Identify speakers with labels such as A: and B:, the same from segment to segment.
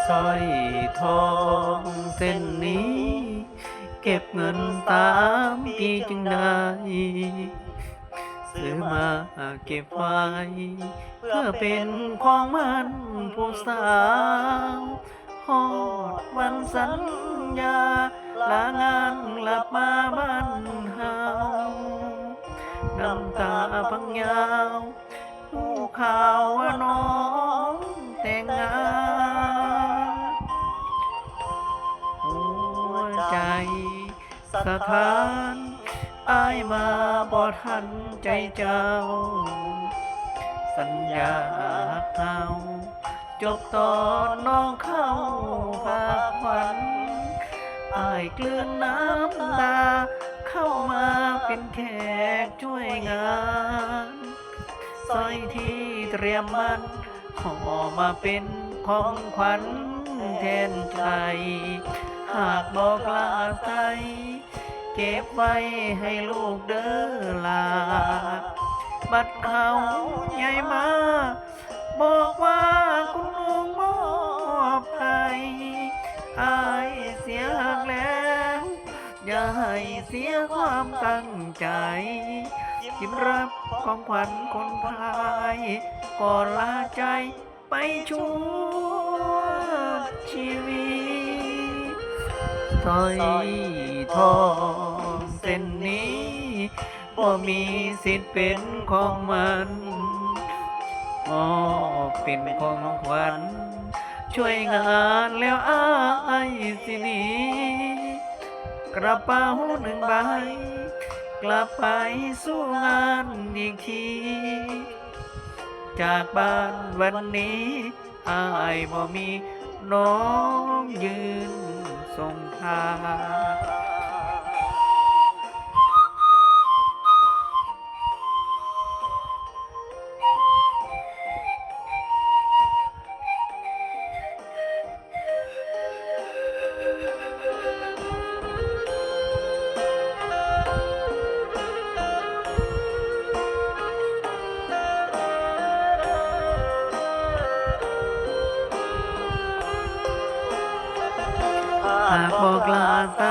A: สร้อยทองเส้นนี้เก็บเงินตามปีจึงได้ซื้อมาเก็บไว้เพื่อเป็นของมันผู้สาวฮอดวันสัญญาลางานกลับมาบ้านเฮาน้ำตาพังยาวผู้ข่าวว่าน้องแต่งงานหัวใจสถานอายมาบ่ทันใจเจ้าสัญญาเอาจบตอนน้องเข้าภาคฝันอายกลืนน้ำตาเข้ามาเป็นแขกช่วยงานสร้อยที่เตรียมมันห่อมาเป็นของขวัญแทนใจหากบอกลาใจเก็บไว้ให้ลูกเด้อลาบัดเขาใหญ่มาบอกว่าคุณลุงมอบให้อายเสียหักแล้วอย่าให้เสียความตั้งใจยิ้มรับของขวัญคนพายก่อนลาใจไปชั่วชีวิตสร้อยทองเส้นนี้บ่มีสิทธิ์เป็นของมันเป็นของขวัญช่วยงานแล้วอายสิหนีกระเป๋าหนึ่งใบกลับไปสู้งานอีกทีจากบ้านวันนี้อายบ่มีน้องยืนส่งทางหากบอกลาใจ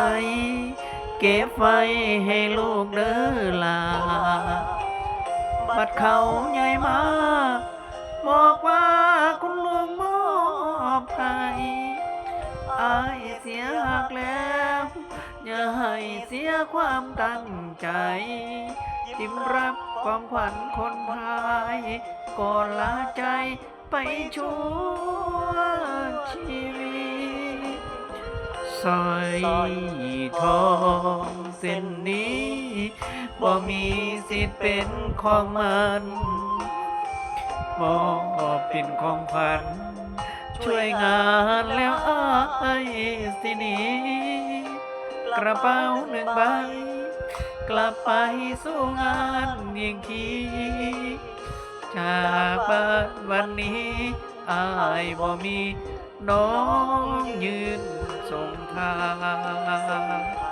A: เก็บไว้ให้ลูกเด้อลาบัดเขาใหญ่มาบอกว่าคุณลุงมอบให้อายเสียหักแล้วอย่าให้เสียความตั้งใจจิ้มรับของขวัญคนพายก่อนลาใจไปชั่วชีวิตสร้อยทองเส้นนี้บ่มีสิทธิ์เป็นของมันบ่เป็นของขวัญช่วยงานแล้วอายสิหนีกระเป๋าหนึ่งใบกลับไปสู้งานอีกทีจากบ้านวันนี้อายบ่มีน้องยืนส่งทาง